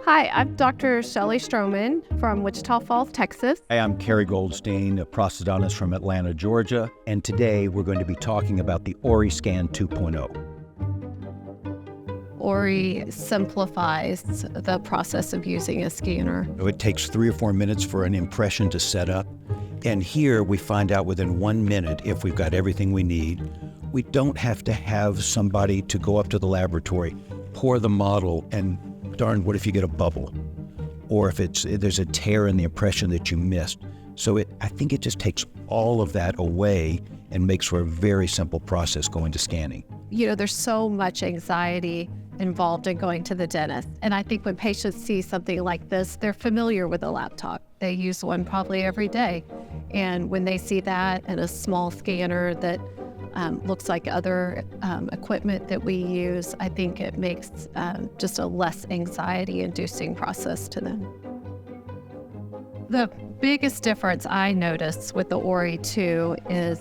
Hi, I'm Dr. Shelly Strohman from Wichita Falls, Texas. Hi, I'm Cary Goldstein, a prosthodontist from Atlanta, Georgia, and today we're going to be talking about the Ori Scan 2.0. Ori simplifies the process of using a scanner. It takes 3 or 4 minutes for an impression to set up, and here we find out within 1 minute if we've got everything we need. We don't have to have somebody to go up to the laboratory, pour the model, and darn, what if you get a bubble? Or if there's a tear in the impression that you missed. So I think it just takes all of that away and makes for a very simple process going to scanning. You know, there's so much anxiety involved in going to the dentist. And I think when patients see something like this, they're familiar with a laptop. They use one probably every day. And when they see that and a small scanner that looks like other equipment that we use, I think it makes just a less anxiety-inducing process to them. The biggest difference I notice with the Ori 2 is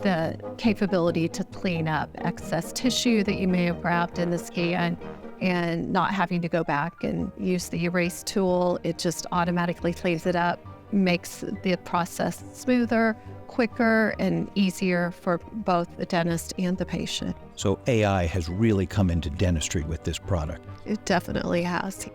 the capability to clean up excess tissue that you may have grabbed in the scan and not having to go back and use the erase tool. It just automatically cleans it up, makes the process smoother, quicker, and easier for both the dentist and the patient. So AI has really come into dentistry with this product. It definitely has.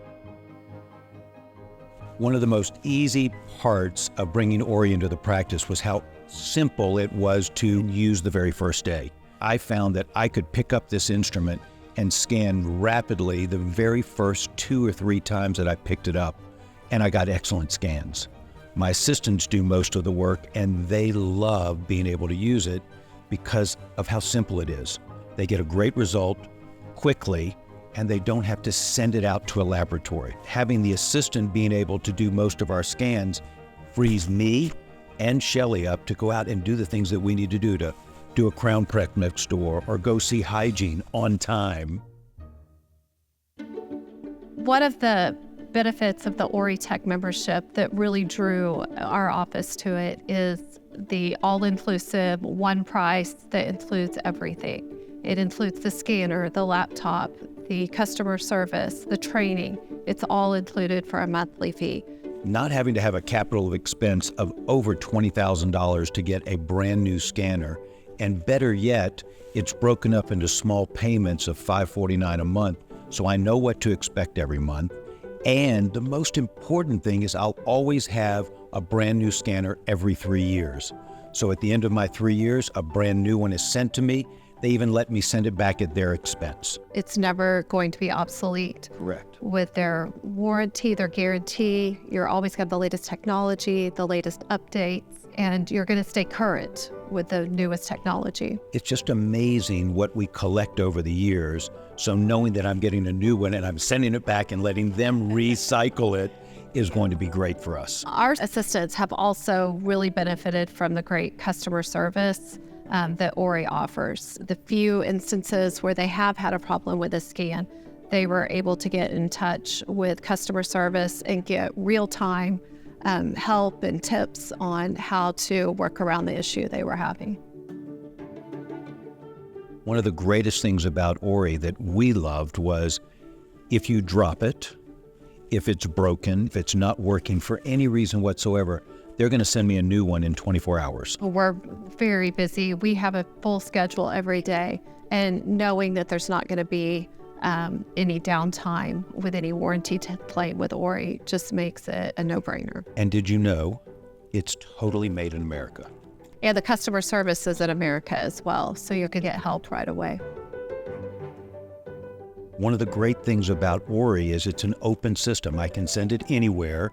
One of the most easy parts of bringing Ori into the practice was how simple it was to use the very first day. I found that I could pick up this instrument and scan rapidly the very first 2 or 3 times that I picked it up, and I got excellent scans. My assistants do most of the work, and they love being able to use it because of how simple it is. They get a great result quickly, and they don't have to send it out to a laboratory. Having the assistant being able to do most of our scans frees me and Shelly up to go out and do the things that we need to do a crown prep next door or go see hygiene on time. One of the benefits of the Ori Tech membership that really drew our office to it is the all-inclusive one price that includes everything. It includes the scanner, the laptop, the customer service, the training. It's all included for a monthly fee. Not having to have a capital expense of over $20,000 to get a brand new scanner, and better yet, it's broken up into small payments of $549 a month, so I know what to expect every month. And the most important thing is I'll always have a brand new scanner every 3 years. So at the end of my 3 years, a brand new one is sent to me. They even let me send it back at their expense. It's never going to be obsolete. Correct. With their warranty, their guarantee, you're always got the latest technology, the latest updates, and you're going to stay current with the newest technology. It's just amazing what we collect over the years. So knowing that I'm getting a new one and I'm sending it back and letting them recycle it is going to be great for us. Our assistants have also really benefited from the great customer service that Ori offers. The few instances where they have had a problem with a scan, they were able to get in touch with customer service and get real-time help and tips on how to work around the issue they were having. One of the greatest things about Ori that we loved was if you drop it, if it's broken, if it's not working for any reason whatsoever, they're going to send me a new one in 24 hours. We're very busy. We have a full schedule every day, and knowing that there's not going to be any downtime with any warranty claim with Ori just makes it a no-brainer. And did you know it's totally made in America? And the customer service is in America as well, so you can get help right away. One of the great things about Ori is it's an open system. I can send it anywhere.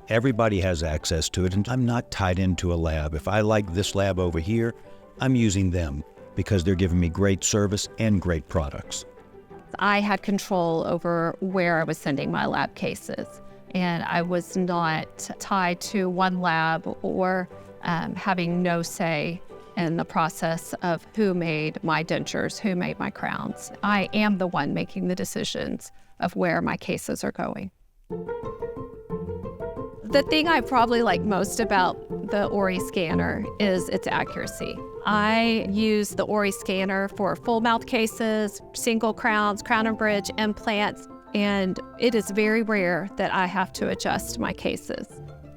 Everybody has access to it, and I'm not tied into a lab. If I like this lab over here, I'm using them because they're giving me great service and great products. I had control over where I was sending my lab cases, and I was not tied to one lab or having no say in the process of who made my dentures, who made my crowns. I am the one making the decisions of where my cases are going. The thing I probably like most about the Ori scanner is its accuracy. I use the Ori scanner for full mouth cases, single crowns, crown and bridge, implants, And it is very rare that I have to adjust my cases.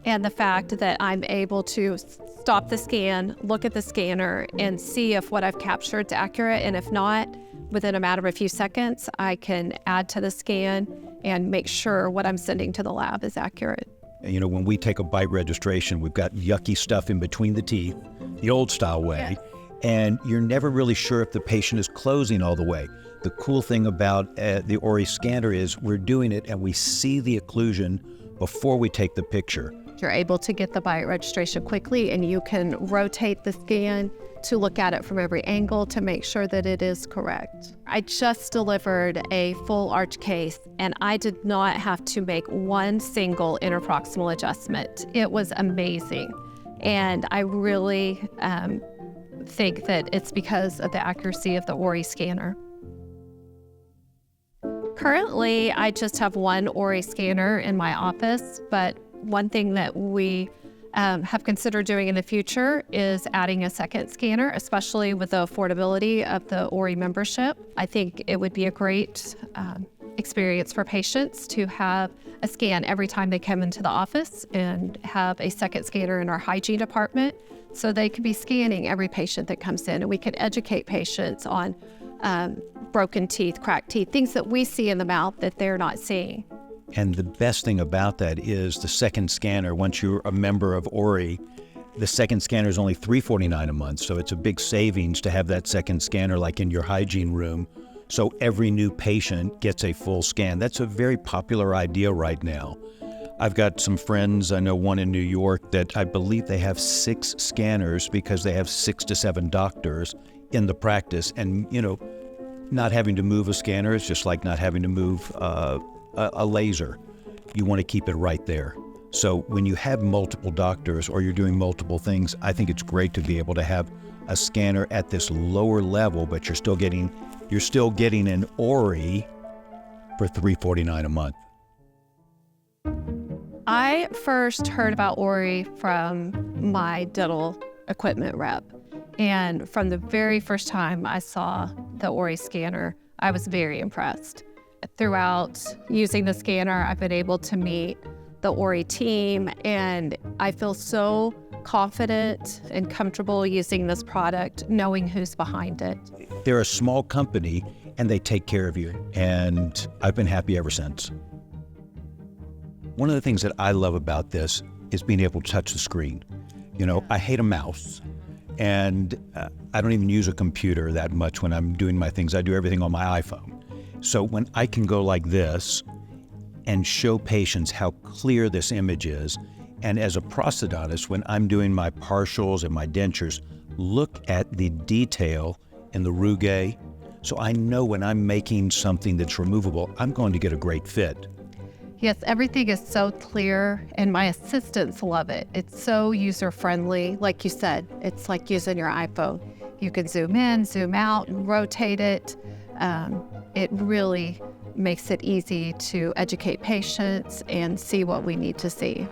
And the fact that I'm able to stop the scan, look at the scanner, and see if what I've captured is accurate, and if not, within a matter of a few seconds, I can add to the scan and make sure what I'm sending to the lab is accurate. You know, when we take a bite registration, we've got yucky stuff in between the teeth, the old style way, and you're never really sure if the patient is closing all the way. The cool thing about the Ori scanner is we're doing it and we see the occlusion before we take the picture. You're able to get the bite registration quickly, and you can rotate the scan to look at it from every angle to make sure that it is correct. I just delivered a full arch case, and I did not have to make one single interproximal adjustment. It was amazing, and I really think that it's because of the accuracy of the Ori scanner. Currently, I just have one Ori scanner in my office, but one thing that we have considered doing in the future is adding a second scanner, especially with the affordability of the Ori membership. I think it would be a great experience for patients to have a scan every time they come into the office and have a second scanner in our hygiene department, so they could be scanning every patient that comes in, and we could educate patients on broken teeth, cracked teeth, things that we see in the mouth that they're not seeing. And the best thing about that is the second scanner. Once you're a member of Ori, the second scanner is only $349 a month. So it's a big savings to have that second scanner like in your hygiene room. So every new patient gets a full scan. That's a very popular idea right now. I've got some friends, I know one in New York, that I believe they have 6 scanners because they have 6 to 7 doctors in the practice. And, you know, not having to move a scanner is just like not having to move a laser. You want to keep it right there. So when you have multiple doctors or you're doing multiple things, I think it's great to be able to have a scanner at this lower level, but you're still getting an Ori for $349 a month. I first heard about Ori from my dental equipment rep. And from the very first time I saw the Ori scanner, I was very impressed. Throughout using the scanner, I've been able to meet the Ori team, and I feel so confident and comfortable using this product, knowing who's behind it. They're a small company, and they take care of you, and I've been happy ever since. One of the things that I love about this is being able to touch the screen. You know, I hate a mouse, and I don't even use a computer that much when I'm doing my things. I do everything on my iPhone. So when I can go like this and show patients how clear this image is, and as a prosthodontist, when I'm doing my partials and my dentures, look at the detail in the rugae, so I know when I'm making something that's removable, I'm going to get a great fit. Yes, everything is so clear, and my assistants love it. It's so user-friendly. Like you said, it's like using your iPhone. You can zoom in, zoom out, and rotate it. It really makes it easy to educate patients and see what we need to see.